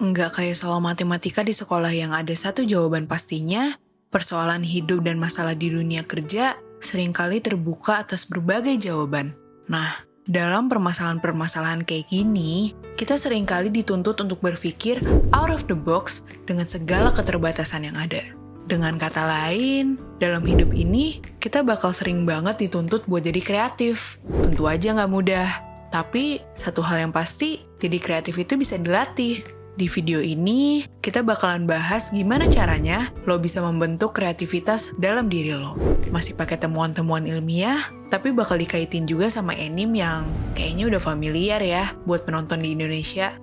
Nggak kayak soal matematika di sekolah yang ada satu jawaban pastinya, persoalan hidup dan masalah di dunia kerja seringkali terbuka atas berbagai jawaban. Nah, dalam permasalahan-permasalahan kayak gini, kita seringkali dituntut untuk berpikir out of the box dengan segala keterbatasan yang ada. Dengan kata lain, dalam hidup ini, kita bakal sering banget dituntut buat jadi kreatif. Tentu aja nggak mudah, tapi satu hal yang pasti, jadi kreatif itu bisa dilatih. Di video ini, kita bakalan bahas gimana caranya lo bisa membentuk kreativitas dalam diri lo. Masih pakai temuan-temuan ilmiah, tapi bakal dikaitin juga sama anime yang kayaknya udah familiar ya buat penonton di Indonesia.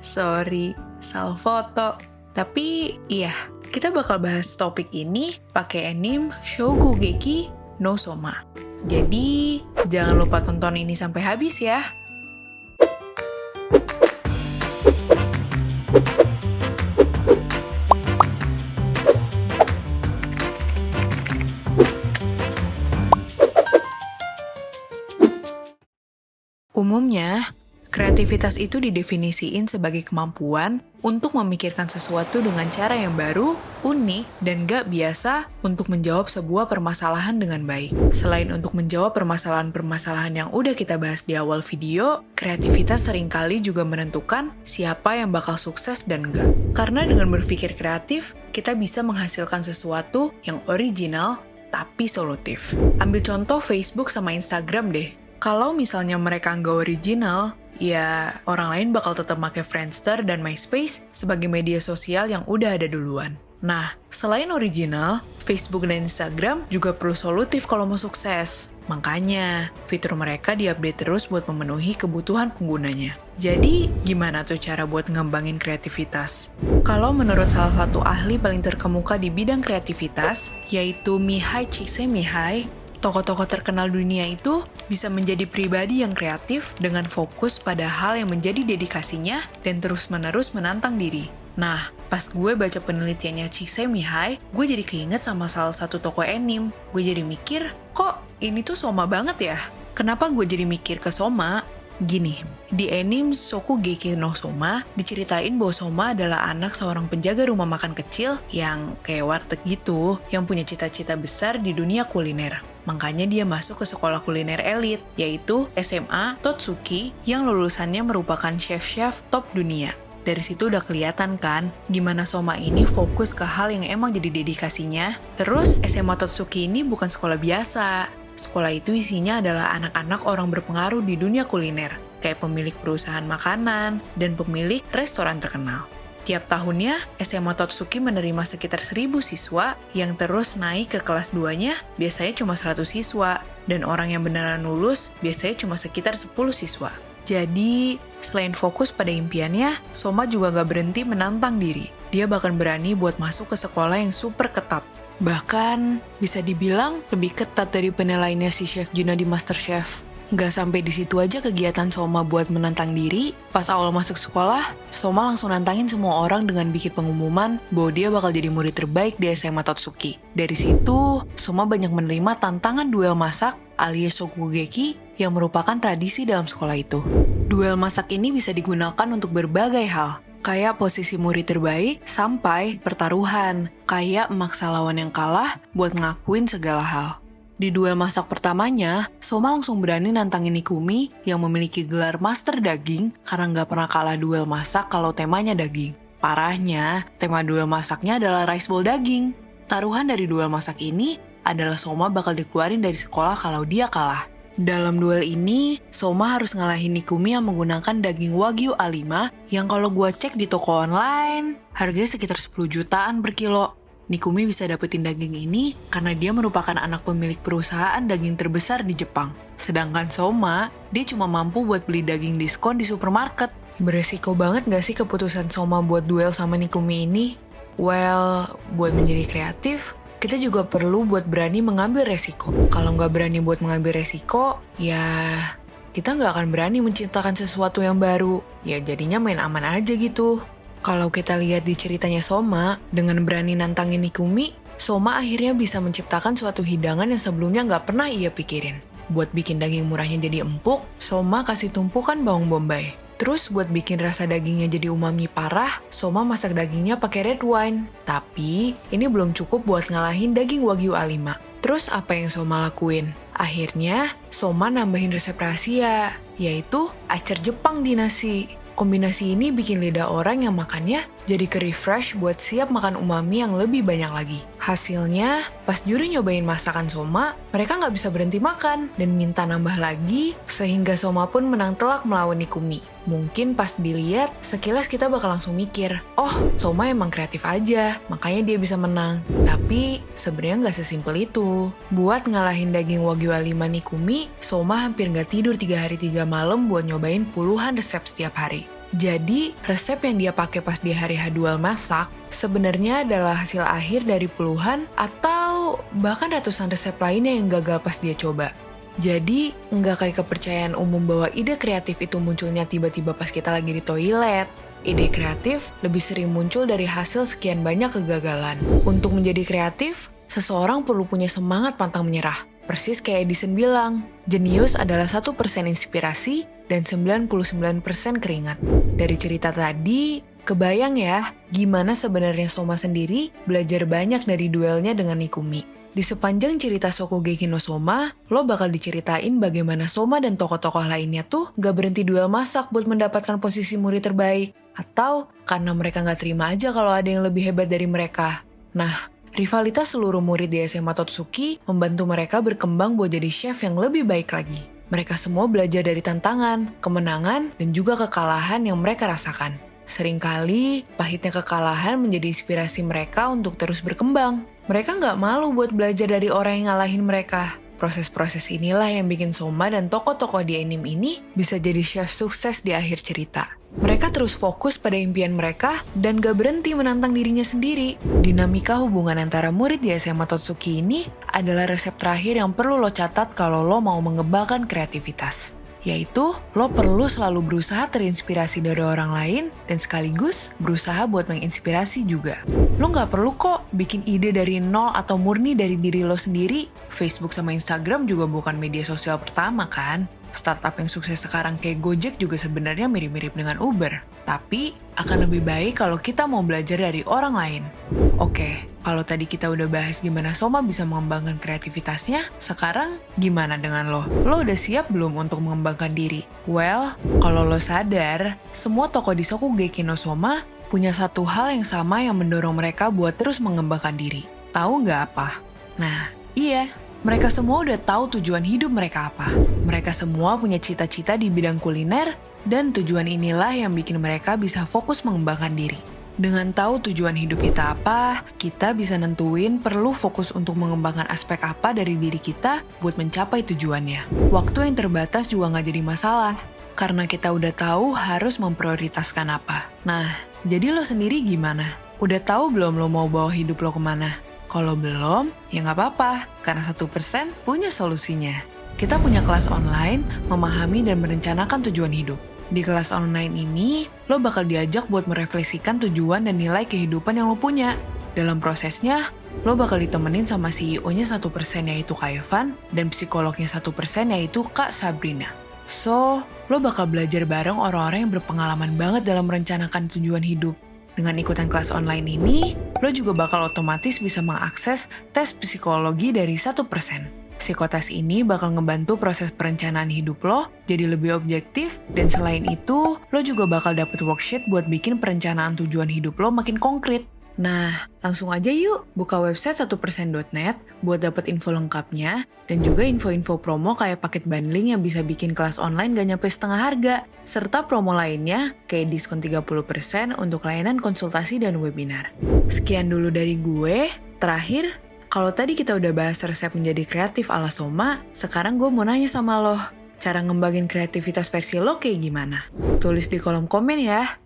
Sorry, salah foto. Tapi iya, kita bakal bahas topik ini pakai anime Shokugeki no Soma. Jadi, jangan lupa tonton ini sampai habis ya. Umumnya, kreativitas itu didefinisiin sebagai kemampuan untuk memikirkan sesuatu dengan cara yang baru, unik, dan gak biasa untuk menjawab sebuah permasalahan dengan baik. Selain untuk menjawab permasalahan-permasalahan yang udah kita bahas di awal video, kreativitas seringkali juga menentukan siapa yang bakal sukses dan enggak. Karena dengan berpikir kreatif, kita bisa menghasilkan sesuatu yang original tapi solutif. Ambil contoh Facebook sama Instagram deh. Kalau misalnya mereka nggak original, ya orang lain bakal tetap pakai Friendster dan MySpace sebagai media sosial yang udah ada duluan. Nah, selain original, Facebook dan Instagram juga perlu solutif kalau mau sukses. Makanya, fitur mereka diupdate terus buat memenuhi kebutuhan penggunanya. Jadi, gimana tuh cara buat ngembangin kreativitas? Kalau menurut salah satu ahli paling terkemuka di bidang kreativitas, yaitu Mihai Csikszentmihalyi, tokoh-tokoh terkenal dunia itu bisa menjadi pribadi yang kreatif dengan fokus pada hal yang menjadi dedikasinya dan terus-menerus menantang diri. Nah, pas gue baca penelitiannya Csikszentmihalyi, gue jadi keinget sama salah satu tokoh anime. Gue jadi mikir, kok ini tuh Soma banget ya? Kenapa gue jadi mikir ke Soma? Gini, di anime Shokugeki no Soma diceritain bahwa Soma adalah anak seorang penjaga rumah makan kecil yang kayak warteg gitu, yang punya cita-cita besar di dunia kuliner. Makanya dia masuk ke sekolah kuliner elit, yaitu SMA Totsuki yang lulusannya merupakan chef-chef top dunia. Dari situ udah kelihatan kan, gimana Soma ini fokus ke hal yang emang jadi dedikasinya. Terus SMA Totsuki ini bukan sekolah biasa. Sekolah itu isinya adalah anak-anak orang berpengaruh di dunia kuliner, kayak pemilik perusahaan makanan dan pemilik restoran terkenal. Tiap tahunnya, SMA Totsuki menerima sekitar 1.000 siswa yang terus naik ke kelas 2-nya biasanya cuma 100 siswa, dan orang yang beneran lulus biasanya cuma sekitar 10 siswa. Jadi, selain fokus pada impiannya, Soma juga gak berhenti menantang diri. Dia bahkan berani buat masuk ke sekolah yang super ketat. Bahkan, bisa dibilang lebih ketat dari penilaiannya si Chef Juna di MasterChef. Nggak sampai di situ aja kegiatan Soma buat menantang diri. Pas awal masuk sekolah, Soma langsung nantangin semua orang dengan bikin pengumuman bahwa dia bakal jadi murid terbaik di SMA Totsuki. Dari situ, Soma banyak menerima tantangan duel masak alias Shokugeki yang merupakan tradisi dalam sekolah itu. Duel masak ini bisa digunakan untuk berbagai hal, kayak posisi murid terbaik sampai pertaruhan, kayak memaksa lawan yang kalah buat ngakuin segala hal. Di duel masak pertamanya, Soma langsung berani nantangin Nikumi yang memiliki gelar Master Daging karena nggak pernah kalah duel masak kalau temanya daging. Parahnya, tema duel masaknya adalah rice bowl daging. Taruhan dari duel masak ini adalah Soma bakal dikeluarin dari sekolah kalau dia kalah. Dalam duel ini, Soma harus ngalahin Nikumi yang menggunakan daging Wagyu A5 yang kalau gua cek di toko online, harganya sekitar 10 jutaan per kilo. Nikumi bisa dapetin daging ini karena dia merupakan anak pemilik perusahaan daging terbesar di Jepang. Sedangkan Soma, dia cuma mampu buat beli daging diskon di supermarket. Beresiko banget gak sih keputusan Soma buat duel sama Nikumi ini? Well, buat menjadi kreatif, kita juga perlu buat berani mengambil resiko. Kalau nggak berani buat mengambil resiko, ya kita nggak akan berani menciptakan sesuatu yang baru. Ya jadinya main aman aja gitu. Kalau kita lihat di ceritanya Soma, dengan berani nantangin Nikumi, Soma akhirnya bisa menciptakan suatu hidangan yang sebelumnya nggak pernah ia pikirin. Buat bikin daging murahnya jadi empuk, Soma kasih tumpukan bawang bombay. Terus buat bikin rasa dagingnya jadi umami parah, Soma masak dagingnya pakai red wine. Tapi ini belum cukup buat ngalahin daging Wagyu A5. Terus apa yang Soma lakuin? Akhirnya, Soma nambahin resep rahasia, yaitu acar Jepang di nasi. Kombinasi ini bikin lidah orang yang makannya jadi ke-refresh buat siap makan umami yang lebih banyak lagi. Hasilnya, pas juri nyobain masakan Soma, mereka nggak bisa berhenti makan dan minta nambah lagi, sehingga Soma pun menang telak melawan Nikumi. Mungkin pas dilihat, sekilas kita bakal langsung mikir, oh, Soma emang kreatif aja, makanya dia bisa menang. Tapi, sebenarnya nggak sesimpel itu. Buat ngalahin daging Wagyu A5 Nikumi, Soma hampir nggak tidur 3 hari 3 malam buat nyobain puluhan resep setiap hari. Jadi, resep yang dia pakai pas di hari H2 masak sebenarnya adalah hasil akhir dari puluhan atau bahkan ratusan resep lainnya yang gagal pas dia coba. Jadi, nggak kayak kepercayaan umum bahwa ide kreatif itu munculnya tiba-tiba pas kita lagi di toilet. Ide kreatif lebih sering muncul dari hasil sekian banyak kegagalan. Untuk menjadi kreatif, seseorang perlu punya semangat pantang menyerah. Persis kayak Edison bilang, jenius adalah 1% inspirasi dan 99% keringat. Dari cerita tadi, kebayang ya gimana sebenarnya Soma sendiri belajar banyak dari duelnya dengan Nikumi. Di sepanjang cerita Shokugeki no Soma, lo bakal diceritain bagaimana Soma dan tokoh-tokoh lainnya tuh gak berhenti duel masak buat mendapatkan posisi murid terbaik. Atau karena mereka gak terima aja kalau ada yang lebih hebat dari mereka. Nah, rivalitas seluruh murid di SMA Totsuki membantu mereka berkembang buat jadi chef yang lebih baik lagi. Mereka semua belajar dari tantangan, kemenangan, dan juga kekalahan yang mereka rasakan. Seringkali, pahitnya kekalahan menjadi inspirasi mereka untuk terus berkembang. Mereka nggak malu buat belajar dari orang yang ngalahin mereka. Proses-proses inilah yang bikin Soma dan tokoh-tokoh di anime ini bisa jadi chef sukses di akhir cerita. Mereka terus fokus pada impian mereka dan gak berhenti menantang dirinya sendiri. Dinamika hubungan antara murid di SMA Totsuki ini adalah resep terakhir yang perlu lo catat kalau lo mau mengembangkan kreativitas. Yaitu, lo perlu selalu berusaha terinspirasi dari orang lain dan sekaligus berusaha buat menginspirasi juga. Lo nggak perlu kok bikin ide dari nol atau murni dari diri lo sendiri. Facebook sama Instagram juga bukan media sosial pertama kan? Startup yang sukses sekarang kayak Gojek juga sebenarnya mirip-mirip dengan Uber. Tapi, akan lebih baik kalau kita mau belajar dari orang lain. Oke, kalau tadi kita udah bahas gimana Soma bisa mengembangkan kreativitasnya, sekarang gimana dengan lo? Lo udah siap belum untuk mengembangkan diri? Well, kalau lo sadar, semua tokoh di Shokugeki no Soma punya satu hal yang sama yang mendorong mereka buat terus mengembangkan diri. Tahu nggak apa? Nah, iya. Mereka semua udah tahu tujuan hidup mereka apa. Mereka semua punya cita-cita di bidang kuliner, dan tujuan inilah yang bikin mereka bisa fokus mengembangkan diri. Dengan tahu tujuan hidup kita apa, kita bisa nentuin perlu fokus untuk mengembangkan aspek apa dari diri kita buat mencapai tujuannya. Waktu yang terbatas juga nggak jadi masalah, karena kita udah tahu harus memprioritaskan apa. Nah, jadi lo sendiri gimana? Udah tahu belum lo mau bawa hidup lo kemana? Kalau belum, ya nggak apa-apa, karena 1% punya solusinya. Kita punya kelas online, memahami dan merencanakan tujuan hidup. Di kelas online ini, lo bakal diajak buat merefleksikan tujuan dan nilai kehidupan yang lo punya. Dalam prosesnya, lo bakal ditemenin sama CEO-nya 1% yaitu Kak Evan, dan psikolognya 1% yaitu Kak Sabrina. So, lo bakal belajar bareng orang-orang yang berpengalaman banget dalam merencanakan tujuan hidup. Dengan ikutan kelas online ini, lo juga bakal otomatis bisa mengakses tes psikologi dari 1%. Psikotes ini bakal ngebantu proses perencanaan hidup lo jadi lebih objektif, dan selain itu, lo juga bakal dapet worksheet buat bikin perencanaan tujuan hidup lo makin konkret. Nah, langsung aja yuk buka website 1%.net buat dapet info lengkapnya dan juga info-info promo kayak paket bundling yang bisa bikin kelas online gak nyampe setengah harga, serta promo lainnya kayak diskon 30% untuk layanan konsultasi dan webinar. Sekian dulu dari gue. Terakhir, kalau tadi kita udah bahas resep menjadi kreatif ala Soma, sekarang gue mau nanya sama lo, cara ngembangin kreativitas versi lo kayak gimana? Tulis di kolom komen ya.